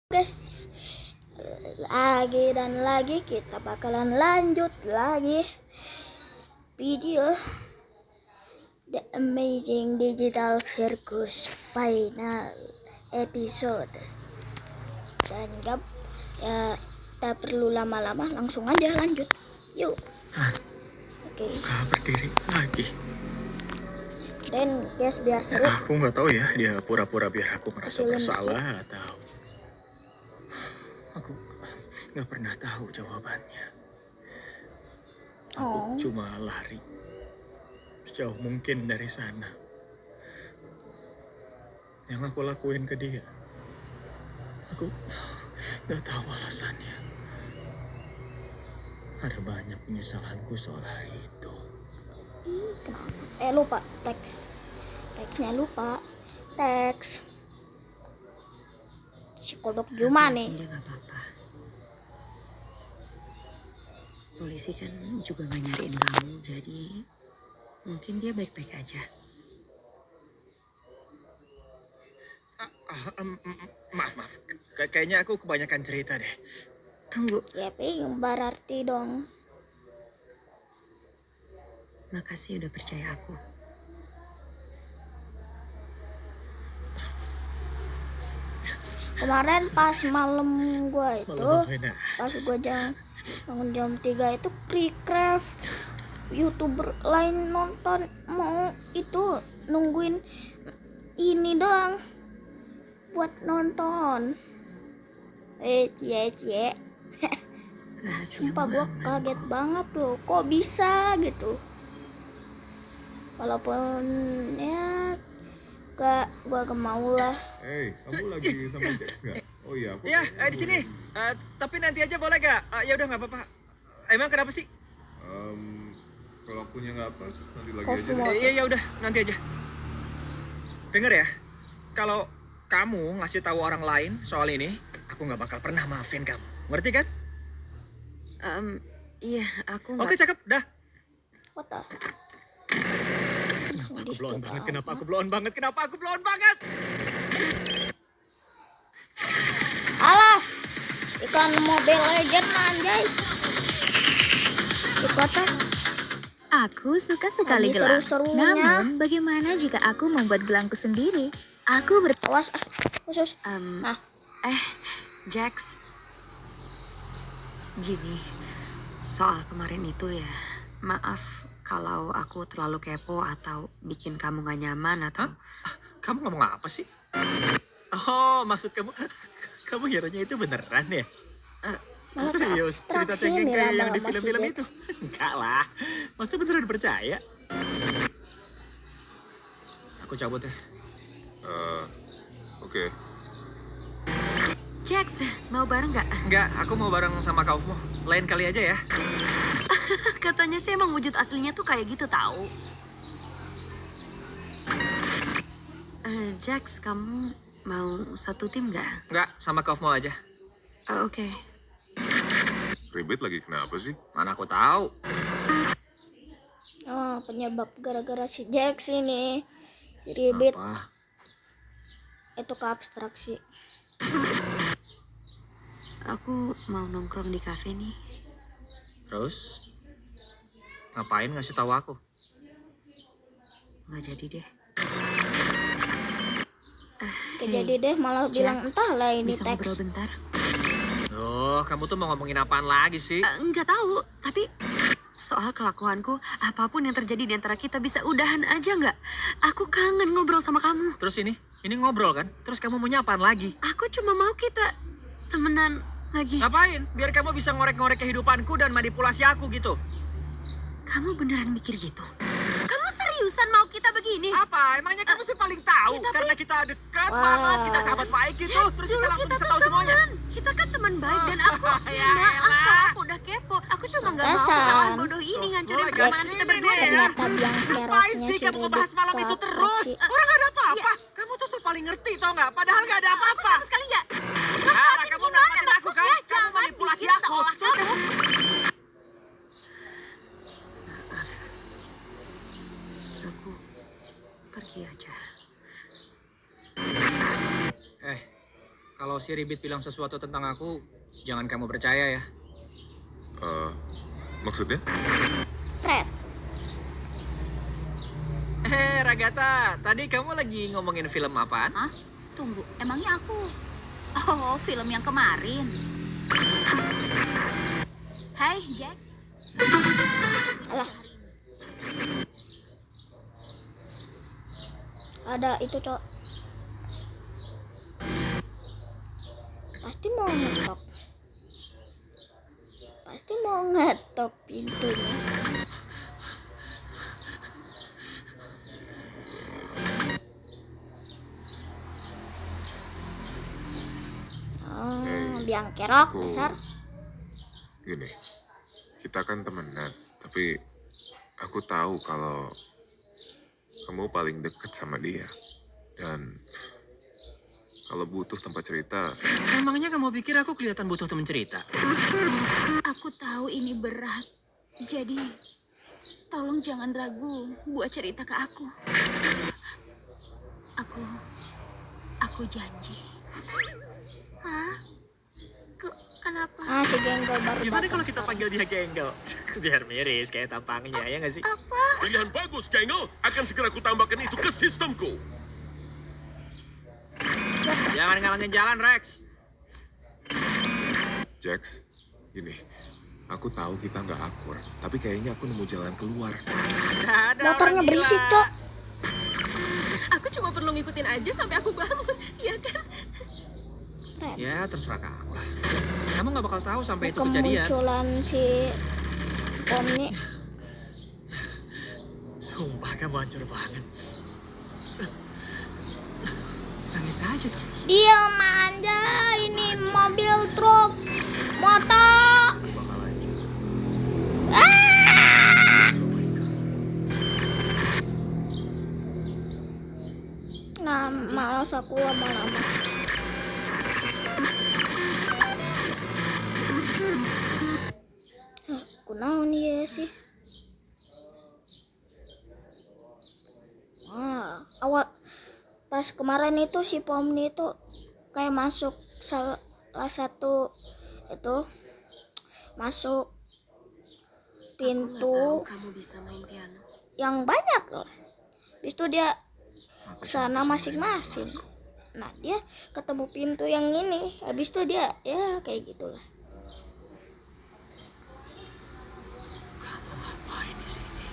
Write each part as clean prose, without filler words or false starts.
Guys, lagi dan lagi kita bakalan lanjut lagi video The Amazing Digital Circus final episode. Dan tak perlu lama-lama, langsung aja lanjut. Yuk. Oke. Berdiri lagi. Dan guys, biar seru. Aku nggak tahu ya, dia pura-pura biar aku merasa bersalah atau aku nggak pernah tahu jawabannya. Aku cuma lari sejauh mungkin dari sana. Yang aku lakuin ke dia, aku nggak tahu alasannya. Ada banyak penyesalanku soal hari itu. Kenapa? Lupa teksnya lupa. Teks psikolog gimana nih? Dia nggak apa-apa. Polisi kan juga nggak nyariin kamu, jadi mungkin dia baik-baik aja. Maaf. Kayaknya aku kebanyakan cerita deh. Tunggu. Ya, berarti dong. Makasih udah percaya aku. Kemarin pas malam gue itu, pas gue bangun jam 3 itu pre-craft YouTuber lain nonton, mau itu nungguin ini doang buat nonton. Cie. Sumpah gue kaget banget loh, kok bisa gitu. Walaupun ya gue mau lah. Kamu lagi sama Jax nggak? Oh iya. Iya, di sini. Tapi nanti aja boleh gak? Ya udah nggak apa-apa. Emang kenapa sih? Kalau akunya nggak pas, nanti lagi Coffee aja. water. Ya udah, nanti aja. Denger ya, kalau kamu ngasih tahu orang lain soal ini, aku nggak bakal pernah maafin kamu. Ngerti kan? Iya, aku nggak. Oke, cakep, dah. What the? Kenapa aku blown banget? Alah, ikan Mobile Legends anjay. Di kota. Aku suka sekali Lagi gelang. seru-serunya. Namun, bagaimana jika aku membuat gelangku sendiri? Aku Awas, khusus. Nah, Jax, gini, soal kemarin itu ya, maaf kalau aku terlalu kepo atau bikin kamu gak nyaman atau... Kamu ngomong apa sih? Oh, maksud kamu hero-nya itu beneran ya? Serius, cerita cengeng kayak yang di film-film itu? Enggak lah, masa beneran percaya? Aku cabut ya. Oke. Jax, mau bareng gak? Enggak, aku mau bareng sama Kaufmo. Lain kali aja ya. Katanya sih emang wujud aslinya tuh kayak gitu tahu. Jax, kamu mau satu tim gak? Enggak, sama Kaufmo aja. Oke. Ribet lagi kenapa sih? Mana aku tahu. Penyebab gara-gara si Jax ini ribet. Apa? Itu ke abstraksi. Aku mau nongkrong di kafe nih. Terus? Ngapain ngasih tahu aku? Nggak jadi deh. Jadi deh malah bilang Jax, entahlah ini bisa teks. ngobrol bentar? Oh, kamu tuh mau ngomongin apaan lagi sih? Nggak tahu, tapi soal kelakuanku, apapun yang terjadi di antara kita bisa udahan aja nggak? Aku kangen ngobrol sama kamu. Terus ini ngobrol kan? Terus kamu maunya apaan lagi? Aku cuma mau kita temenan lagi. Ngapain? Biar kamu bisa ngorek-ngorek kehidupanku dan manipulasi aku gitu. Kamu beneran mikir gitu? Kamu seriusan mau kita begini? Apa? Emangnya kamu sih paling tahu? tapi- Karena kita dekat Wah. banget, kita sahabat baik gitu. Jax, Terus dulu kita langsung bisa kan tahu semuanya. teman. Kita kan teman baik dan aku Ya maaf elah. kalau aku udah kepo. Aku cuma nggak mau Pantesan. kesalahan bodoh ini Tuh, ngancurin mulai pertemanan gak kita sini berdua nih, ya. Ternyata biang Ngapain keroknya sih si kamu ribet ngebahas malam ke itu terus? abstraksi. Orang gak ada apa-apa. Kamu tuh paling ngerti tau gak? Padahal gak ada Aku apa-apa. sama sekali nggak. Alah, kamu manfaatin aku kan? maksudnya? Kamu Jangan manipulasi bikin aku. seolah Terus kamu... Aku pergi aja. Kalau si Ribit bilang sesuatu tentang aku, jangan kamu percaya ya. Maksudnya? Fred. Ragata, tadi kamu lagi ngomongin film apaan? Hah? Tunggu, emangnya aku... Oh, film yang kemarin. Hai, Jax. Alah. Ada itu, Cok. Pasti mau ngetok. Pasti mau ngetok pintunya. Oh, biang kerok Aku- besar. Gini, kita kan temenan, tapi aku tahu kalau kamu paling deket sama dia. Dan kalau butuh tempat cerita, Emangnya kamu pikir aku kelihatan butuh temen cerita? Aku tahu ini berat. Jadi, tolong jangan ragu buat cerita ke aku. Aku janji. Hah? Kenapa? Ah, si Genggol baru Gimana datang kalau kita sekarang. panggil dia Genggel? Biar miris kayak tampangnya, ya nggak sih? Pilihan bagus, Kengel. Akan segera kutambahkan itu ke sistemku. Jangan ngalangin jalan, Rex. Jax, gini, aku tahu kita nggak akur, tapi kayaknya aku nemu jalan keluar. Nggak ada Motornya orang gila. berisik, Cok. Aku cuma perlu ngikutin aja sampai aku bangun, ya kan? Fred. Ya, terserah kamu lah. Kamu nggak bakal tahu sampai itu kejadian. Kemunculan si Pomni. Sumpah kamu hancur banget. Nangis aja terus. Diam aja, ini mobil truk motor. Aku bakal hancur. Ah! Oh my God. Nah, malas aku lama-lama. Kunaon ya sih? Awal pas kemarin itu si Pomni itu kayak masuk salah satu itu masuk Aku pintu nggak tahu kamu bisa main piano. yang banyak loh. Habis itu dia Aku ke cuma sana bisa masing-masing. main Nah, dia ketemu pintu yang ini. Habis itu dia ya kayak gitulah. Kamu ngapain di sini?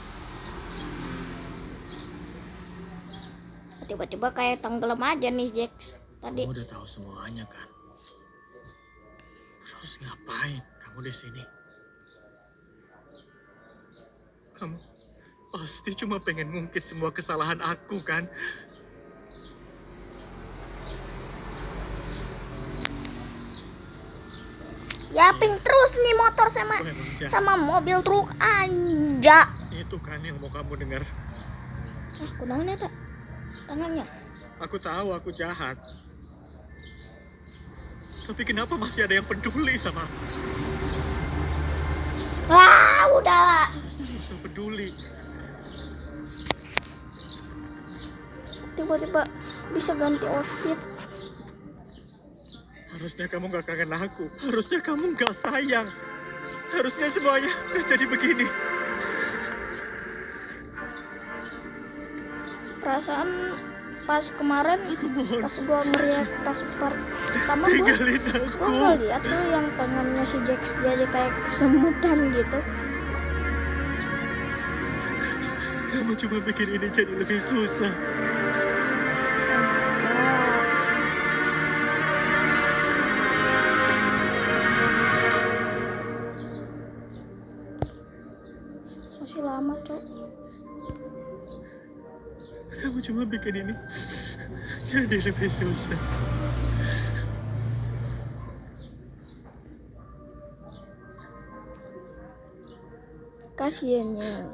Tiba-tiba kayak tenggelam aja nih Jax tadi. Kamu udah tahu semuanya kan? Terus ngapain kamu di sini? Kamu pasti cuma pengen ngungkit semua kesalahan aku kan? Yaping terus nih motor sama Aku emang jahat. sama mobil truk aja. Itu kan yang mau kamu dengar. Kunaon eta? Tangannya. Aku tahu aku jahat. Tapi kenapa masih ada yang peduli sama aku? Wah, udahlah. Harusnya gak usah peduli. Tiba-tiba bisa ganti outfit. Harusnya kamu gak kangen aku. Harusnya kamu gak sayang. Harusnya semuanya gak jadi begini. Perasaan pas kemarin Aku mohon, pas gua ngeliat pas part pertama gua tinggalin aku. ngeliat tuh yang tangannya si Jax jadi kayak kesemutan gitu. Kamu cuma bikin ini jadi lebih susah. Masih lama, Cok. Kamu cuma bikin ini jadi lebih susah. Kasiannya.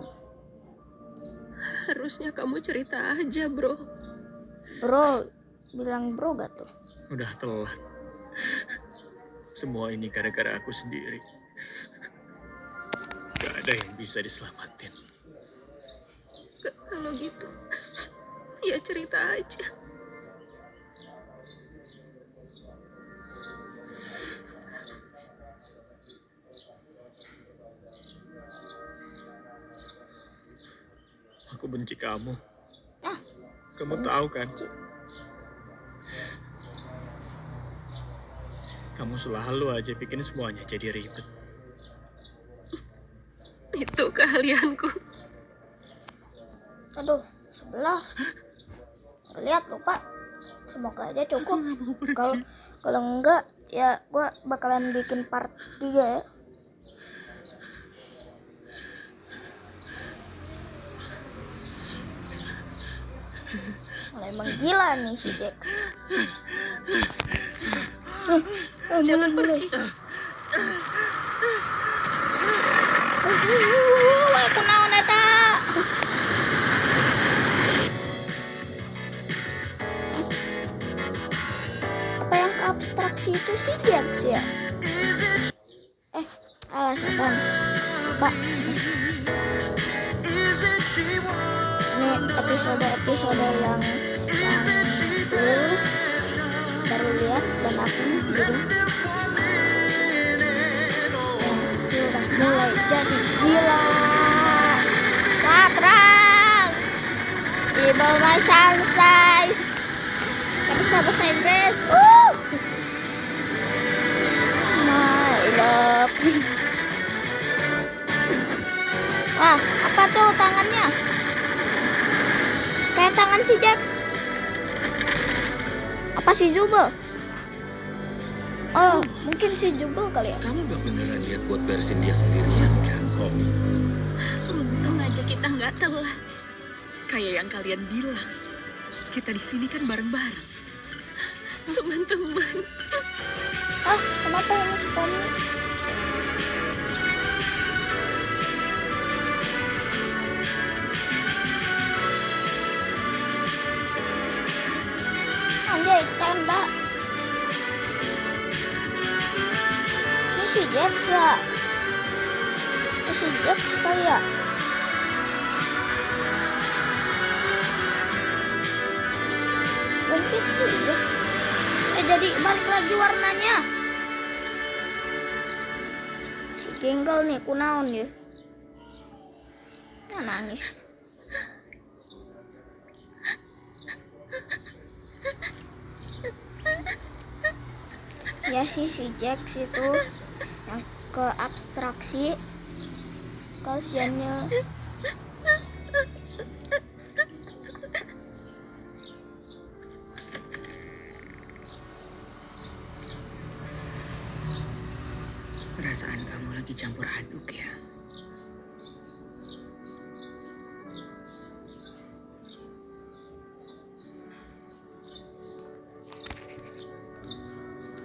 Harusnya kamu cerita aja, bro. Bro, bilang bro gak tuh? Udah telat. Semua ini gara-gara aku sendiri. Gak ada yang bisa diselamatin. Kalau gitu, ya cerita aja. Aku benci kamu. Ah, Kamu tahu kan? Kamu selalu aja bikin semuanya jadi ribet. Itu keahlianku. aduh, 11. Lihat lupa. Semoga aja cukup. Kalau enggak ya gua bakalan bikin part 3 ya. Emang gila nih si Jax. Jangan mulai. pergi. Aku naon eta? Apa yang ke abstraksi itu sih Jax ya? Alah setan. Pak. Ini episode yang baru lihat dan aku jadi sudah mulai jadi gila. Terang Evil My Sunshine. Tapi bahasa Inggris. My love. Wah, apa tuh tangannya? Kayak tangan si Jack. Apa si Jubel? Oh, mungkin si Jubel kali ya. Kamu gak beneran lihat buat beresin dia sendirian kan, Omi? Untung aja kita nggak telat. Kayak yang kalian bilang, kita di sini kan bareng-bareng. Teman-teman. Kenapa ini spam? Anjay, tenda. Ini si Jax ya? Ini si Jax kali ya? Mungkin sih ya. Jadi balik lagi warnanya. Si Genggel nih, kunaon ya? Nah, nangis. Ya sih si Jax itu yang ke abstraksi. Kasiannya. Perasaan kamu lagi campur aduk ya?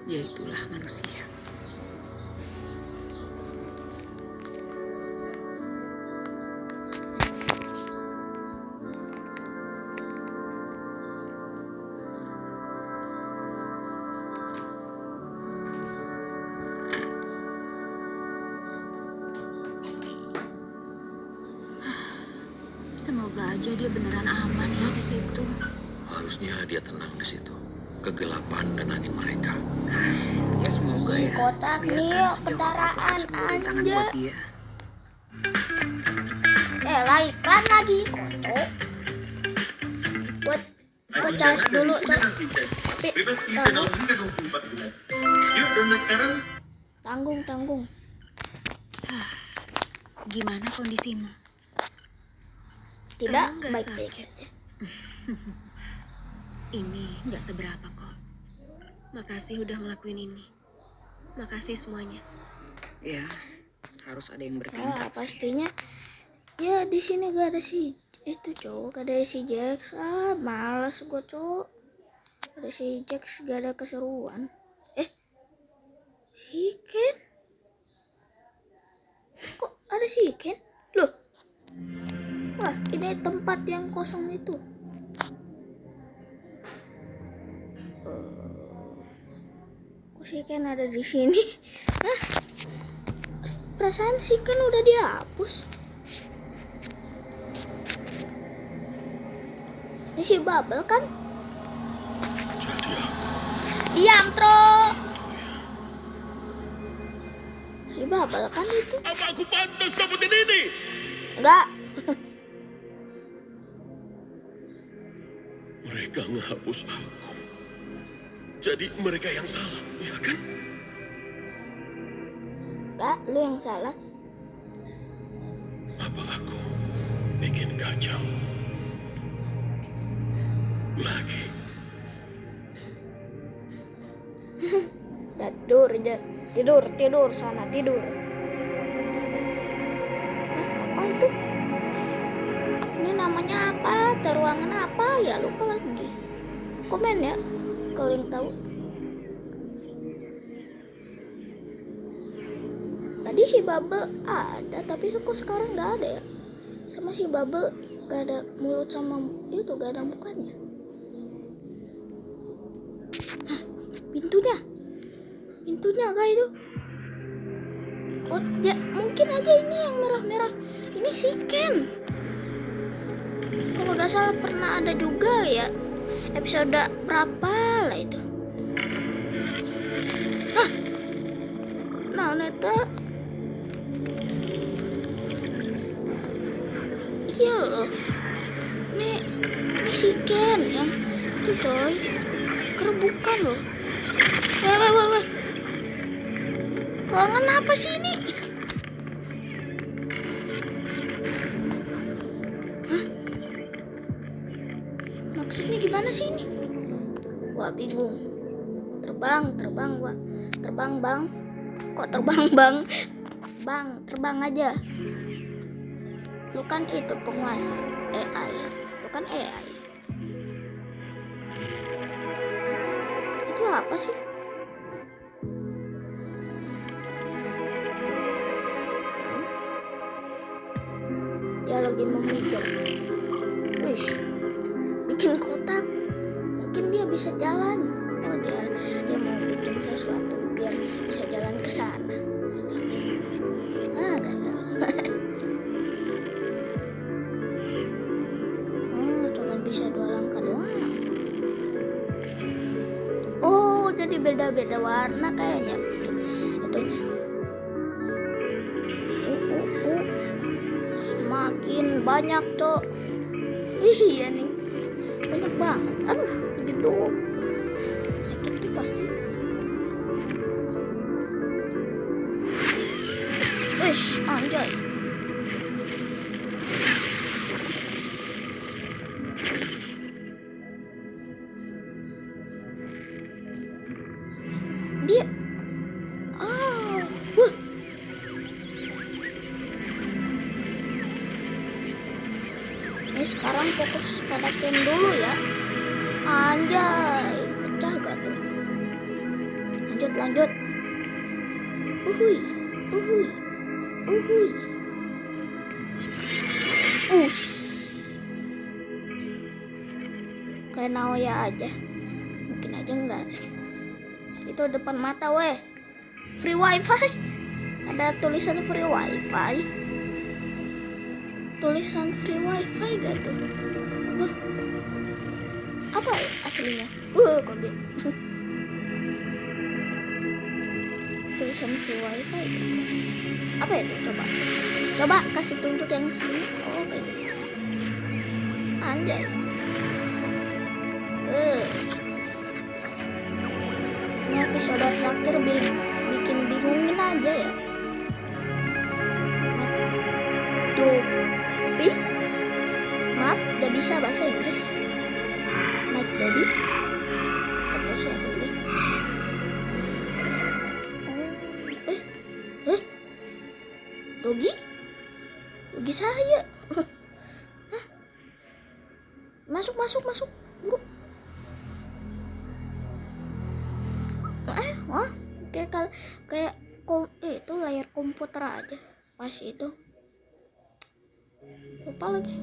Ya itulah manusia. Semoga aja dia beneran aman ya di situ. Harusnya dia tenang di situ. Kegelapan dan angin mereka. Ya semoga ya. Kotak Lihat nih, kan sejauh apa aku kendaraan harus ngeluarin tangan aja. buat dia. Laikan lagi foto. Buat charge dulu. Tapi tanggung. Gimana kondisimu? Tidak Emang nggak baik-baik sakit? saja. Ini nggak seberapa kok. Makasih udah ngelakuin ini. Makasih semuanya. Ya, harus ada yang Ya bertindak sih. pastinya. Ya di sini gak ada si itu cowok, gak ada si Jax. Malas gue cowok. Ada si Jax gak ada keseruan. Si Ken? Kok ada si Ken? Loh. Wah, ini tempat yang kosong itu. Kok si Ken ada di sini? Hah? Perasaan si Ken udah dihapus. Ini si Bubble kan? Jadi aku Diam, Tro. Si Bubble kan itu? Apa aku pantas dapetin ini? Enggak. Mereka ngehapus aku. Jadi mereka yang salah, ya kan? Enggak, lu yang salah. Apa aku bikin kacau? Lagi. Tidur aja. Tidur sana, tidur. Hah, apa itu? Ini namanya apa? Ruangan apa ya? Lupa lagi. Komen ya kalau yang tahu. Tadi si Bubble ada, tapi kok sekarang nggak ada ya? Sama si Bubble gak ada mulut sama itu, gak ada mukanya. Hah, pintunya kah itu? Oh ya, mungkin aja ini yang merah-merah. Ini si Ken. Kalau gak salah pernah ada juga ya. Episode berapa lah itu? Hah? Nah, neta. Iya loh. Ini si Ken yang itu coy. Kerebukan loh. Wah. Ruangan apa sih ini? Hah? Maksudnya gimana sih ini? Wah, bingung. Terbang gua. Terbang bang. Kok terbang bang? Bang, terbang aja. Lu kan itu penguasa AI. Lu kan AI. Itu apa sih? Dia lagi memikir. Wih, bikin kotak. Mungkin dia bisa jalan. Oh, dia mau bikin sesuatu biar bisa jalan ke sana. Gagal. Oh, cuma bisa 2 langkah doang. Oh, jadi beda-beda warna kayaknya. Itunya. Makin banyak cok. Iya nih, banyak banget. Aduh, jeduk. Sakit tuh pasti. Wish, anjay. Dia wah. Ini sekarang fokus pada Ken dulu ya. Anjay, pecah gak tuh? Lanjut. Uhuy. Kayak Naoya aja. Mungkin aja enggak. Itu depan mata weh. Free wifi. Ada tulisan free wifi. Tulisan free wifi gak tuh? Apa ya aslinya? Kok gitu? Tulisan free wifi gitu. Apa itu? Coba kasih tunjuk yang sini. Oh, kayak gitu. Anjay. Ini episode terakhir bikin bingungin aja ya. Tapi maaf, gak bisa bahasa Inggris. Mike Dobby atau siapa gue? Dogi saya. Hah? Masuk buru. Wah, kayak itu layar komputer aja pas itu. Lupa lagi.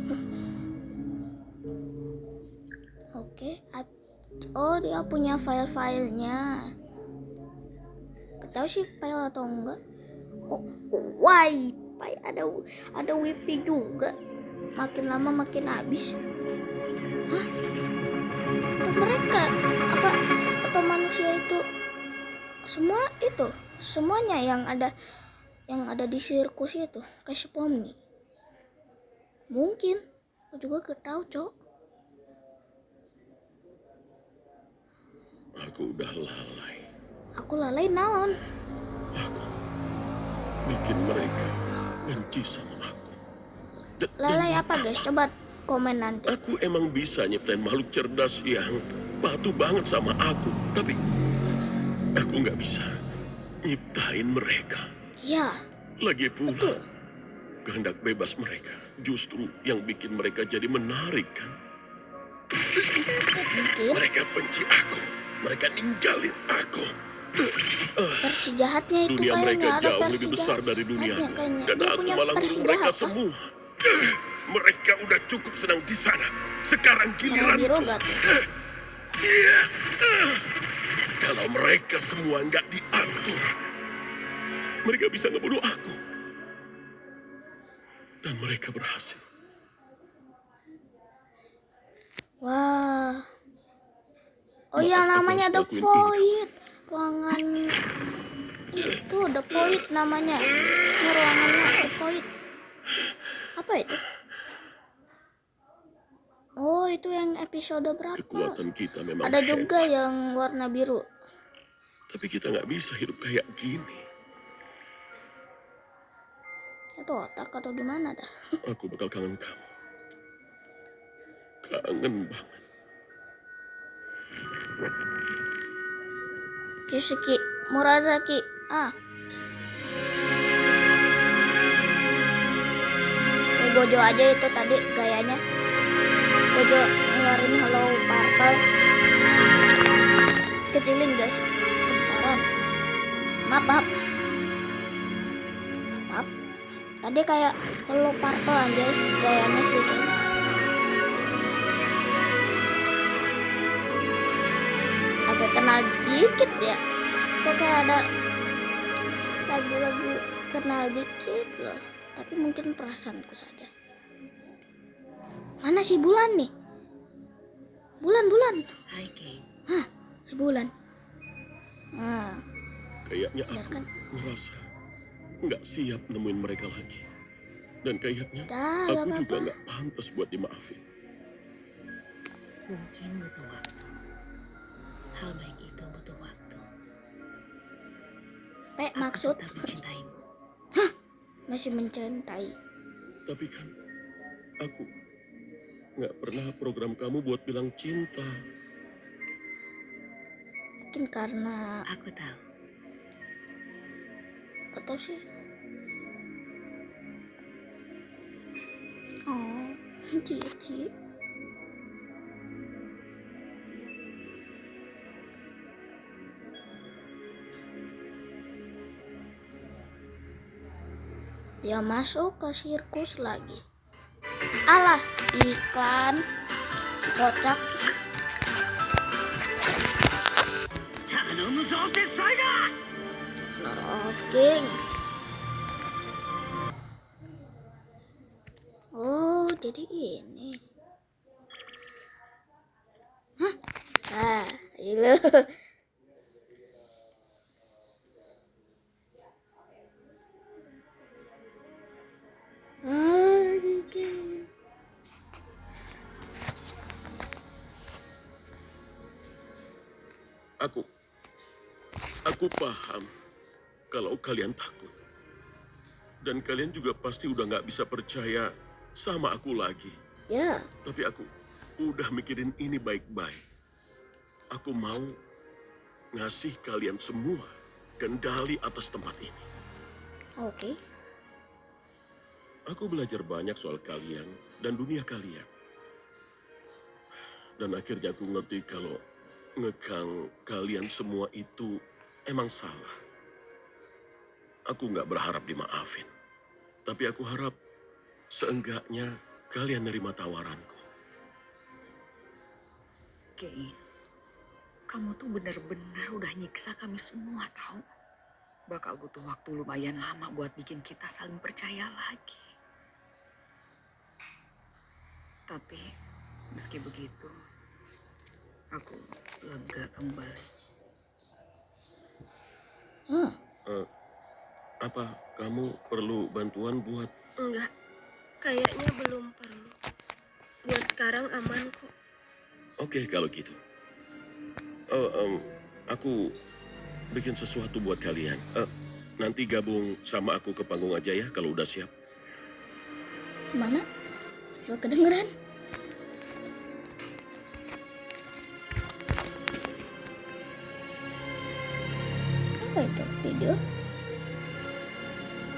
Oke. Oh, dia punya file-filenya. Gak tahu sih file atau enggak. Oh, wifi ada wifi juga. Makin lama makin habis. Hah? Itu mereka apa manusia itu semuanya yang ada di sirkus itu kasih Pomni. Mungkin aku juga gak tahu, Cok. Aku udah lalai. Aku lalai naon. Aku bikin mereka benci sama aku. Lalai apa guys? Coba komen nanti. Aku emang bisa nyiptain makhluk cerdas yang patuh banget sama aku. Tapi aku nggak bisa nyiptain mereka. Ya, Lagi pula, betul. kehendak bebas mereka justru yang bikin mereka jadi menarik kan? Mungkin Mereka benci aku. Mereka ninggalin aku. versi jahatnya itu Dunia mereka kayaknya ada jauh versi lebih besar dari jahatnya duniaku. kayaknya. Dan Dia aku punya malah versi ngurung mereka jahat, kah? semua. Mereka udah cukup senang di sana. Sekarang Warna giliranku. biru gak tuh? Kalau mereka semua nggak diatur, mereka bisa ngebunuh aku. Dan mereka berhasil. Wah. Oh Maaf, ya, aku namanya harus The ngelakuin ini. Void. Ruangan itu The Void namanya. Ini ruangannya The Void. Apa itu? Oh, itu yang episode berapa? Kekuatan kita memang Ada juga hebat. yang warna biru. Tapi kita nggak bisa hidup kayak gini. Itu otak atau gimana dah? Aku bakal kangen kamu. Kangen banget. Kisuki Murasaki. Ah. Kayak Gojo aja itu tadi gayanya. Gojo ngeluarin Hollow Purple. Kecilin guys. Kebesaran. Maaf. Tadi kayak Hollow Purple aja gayanya sih kayaknya. Agak kenal dikit ya. Kok kayak ada lagu-lagu kenal dikit loh. Tapi mungkin perasaanku saja. Mana si Bulan nih? Bulan. Hai, Kay. Hah, si Bulan. Nah, Kayaknya ya aku kan? ngerasa nggak siap nemuin mereka lagi. Dan kayaknya Dah, aku gak juga apa-apa. nggak pantas buat dimaafin. Mungkin butuh waktu. Hal baik itu butuh waktu. Aku Maksud tetap mencintaimu. masih mencintai. Tapi kan aku nggak pernah program kamu buat bilang cinta. Mungkin karena Aku tahu. atau sih. Oh, Cici. Dia masuk ke sirkus lagi. Alah, iklan kocak. Lord of King. Oh, jadi ini. Hah? Ah, itu. King. Aku paham kalau kalian takut. Dan kalian juga pasti udah nggak bisa percaya sama aku lagi. Ya, Tapi aku udah mikirin ini baik-baik. Aku mau ngasih kalian semua kendali atas tempat ini. oke. Aku belajar banyak soal kalian dan dunia kalian. Dan akhirnya aku ngerti kalau ngekang kalian semua itu emang salah. Aku nggak berharap dimaafin. Tapi aku harap seenggaknya kalian nerima tawaranku. Kay, kamu tuh benar-benar udah nyiksa kami semua tahu. Bakal butuh waktu lumayan lama buat bikin kita saling percaya lagi. Tapi meski begitu, aku lega kembali. Apa kamu perlu bantuan buat... Enggak, kayaknya belum perlu. Buat sekarang aman kok. Oke, kalau gitu. Oh, aku bikin sesuatu buat kalian. Nanti gabung sama aku ke panggung aja ya kalau udah siap. Mana? Gak kedengeran. Apa itu video?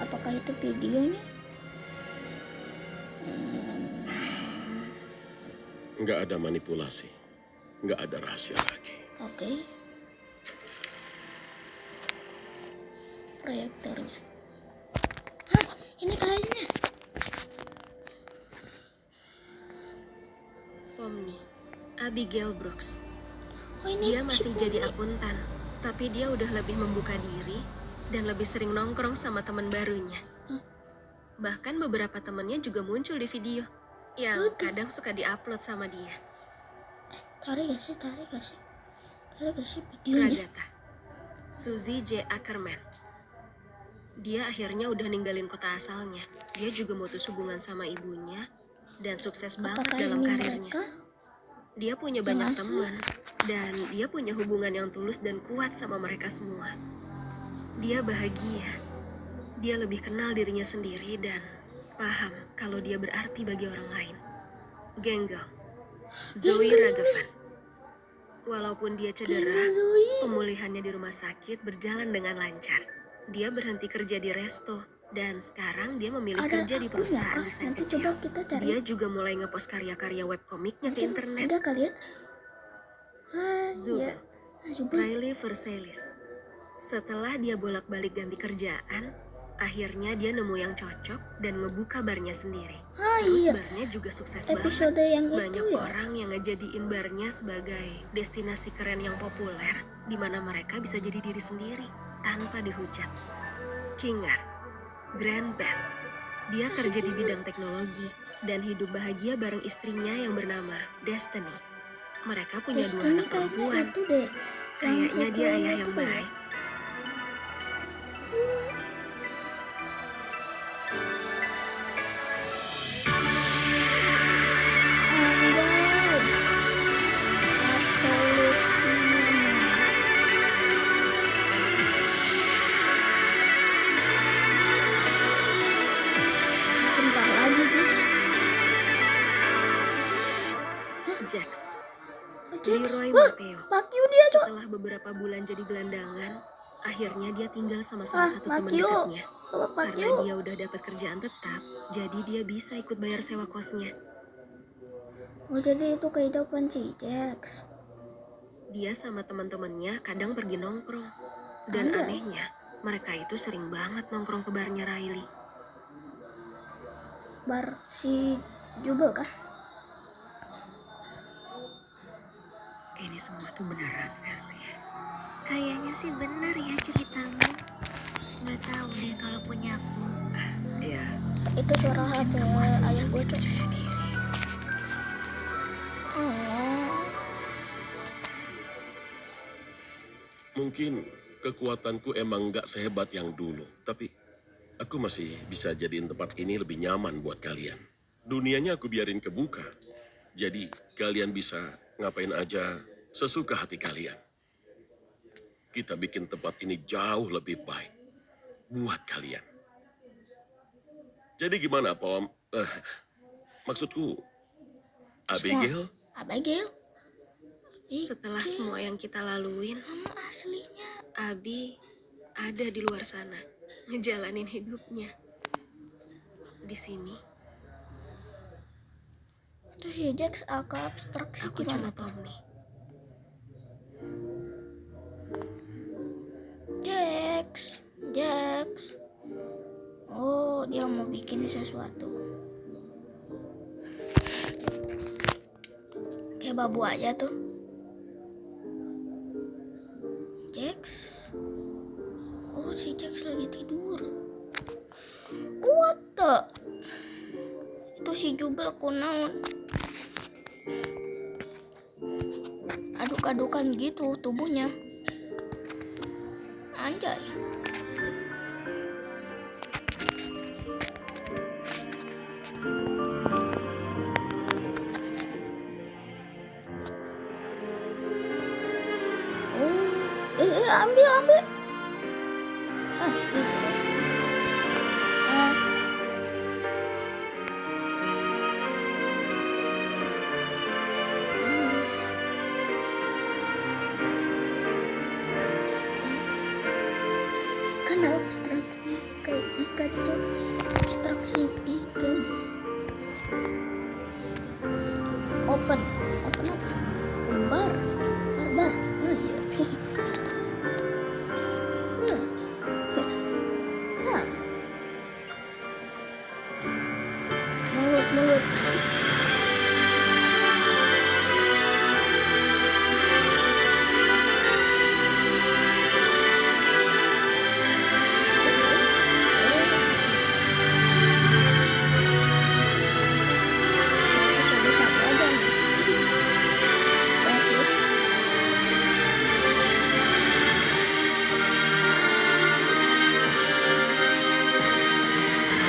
Apakah itu videonya? Nggak ada manipulasi. Nggak ada rahasia lagi. Oke. Proyektornya. Hah, ini kayaknya. Pomni, Abigail Brooks. Oh, ini Dia masih si jadi Pumi. akuntan, tapi dia udah lebih membuka diri dan lebih sering nongkrong sama teman barunya. Bahkan beberapa temannya juga muncul di video yang kadang suka diupload sama dia. Tarik gak sih videonya? Ragata, Suzy J. Ackerman. Dia akhirnya udah ninggalin kota asalnya. Dia juga mutus hubungan sama ibunya dan sukses banget Apakah dalam ini karirnya. mereka? Dia punya Yang banyak asli? teman dan dia punya hubungan yang tulus dan kuat sama mereka semua. Dia bahagia. Dia lebih kenal dirinya sendiri dan paham kalau dia berarti bagi orang lain. Genggel, Zoe Ragavan. Walaupun dia cedera, Genggel Zoe. pemulihannya di rumah sakit berjalan dengan lancar. Dia berhenti kerja di resto dan sekarang dia memilih Ada kerja di akunnya perusahaan kah? desain Nanti kecil. coba kita cari. Dia juga mulai ngepost karya-karya webkomiknya ke internet. Enggak kali ya? Ah, Zubel, ya. Zubel. Riley Versailles. Setelah dia bolak-balik ganti kerjaan, akhirnya dia nemu yang cocok dan ngebuka barnya sendiri. Ah, Terus iya. barnya juga sukses banget. Episode yang Banyak itu ya. orang yang ngejadiin barnya sebagai destinasi keren yang populer, di mana mereka bisa jadi diri sendiri tanpa dihujat. Kingar, Grand Best. Dia kerja di bidang teknologi dan hidup bahagia bareng istrinya yang bernama Destiny. Mereka punya dua Destiny anak kayaknya perempuan. itu deh. Kayaknya dia sequelnya ayah itu yang deh. baik. Anjay. Absolute cinema. Bentar lagi guys. Jax, Oh, Jax. Leroy Wah, Matteo. Makyu dia tuh. Setelah beberapa bulan jadi gelandangan, akhirnya dia tinggal sama salah Ah, satu teman Makyu. dekatnya. Oh, Karena Makyu. dia udah dapat kerjaan tetap, jadi dia bisa ikut bayar sewa kosnya. Oh, jadi itu kehidupan si Jax. Dia sama teman-temannya kadang pergi nongkrong. Dan Ada. anehnya, mereka itu sering banget nongkrong ke barnya Riley. Bar si Jubel kah? Ini semua tuh beneran gak sih? Kayaknya sih benar ya ceritamu. Nggak tahu deh kalau punya aku. Ya, Itu suara HP kamu aslinya ayah gue lebih tuh. percaya diri. Oh. Mungkin kekuatanku emang nggak sehebat yang dulu, tapi aku masih bisa jadiin tempat ini lebih nyaman buat kalian. Dunianya aku biarin kebuka, jadi kalian bisa ngapain aja sesuka hati kalian. Kita bikin tempat ini jauh lebih baik buat kalian. Jadi gimana, Pom? Maksudku, Abigail? Abigail? Setelah semua yang kita laluin, Nama aslinya. Abi ada di luar sana, ngejalanin hidupnya. Di sini, Itu si Jax agak abstrak sih aku gimana cuma tuh? Pomni. Jax. Oh, dia mau bikin sesuatu. Kayak babu aja tuh. Jax. Oh, si Jax lagi tidur. What the? Itu si Jubel kunaon. Aduk-adukan gitu tubuhnya. Anjay. be. Sih. Kan abstraksi kayak ikan cok, abstraksi ikan. Open apa? Bar. Oh iya. Mulut. Coba satu aja nih. Masih.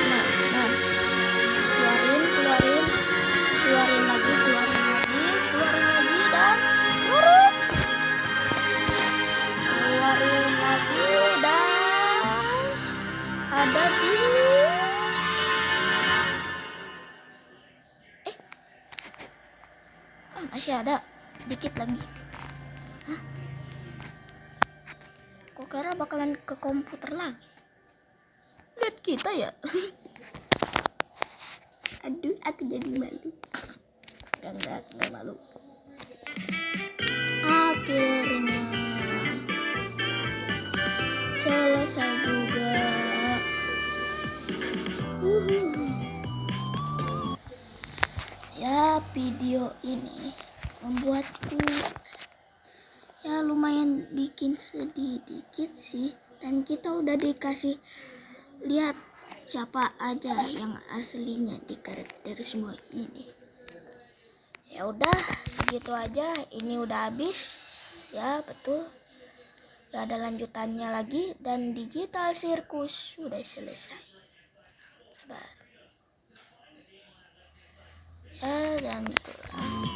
Nah. Keluarin lagi dan keluarin lagi dan ada di masih ada dikit lagi. Hah? Kok kira bakalan ke komputer lagi? Lihat kita ya. Aduh, aku jadi malu. Enggak malu. Akhirnya selesai juga. Ya, video ini membuatku ya lumayan bikin sedih dikit sih, dan kita udah dikasih lihat siapa aja yang aslinya di karakter semua ini. Ya udah segitu aja, ini udah habis ya, betul. Gak ada lanjutannya lagi, dan Digital Circus sudah selesai. Sabar ya, dan itulah.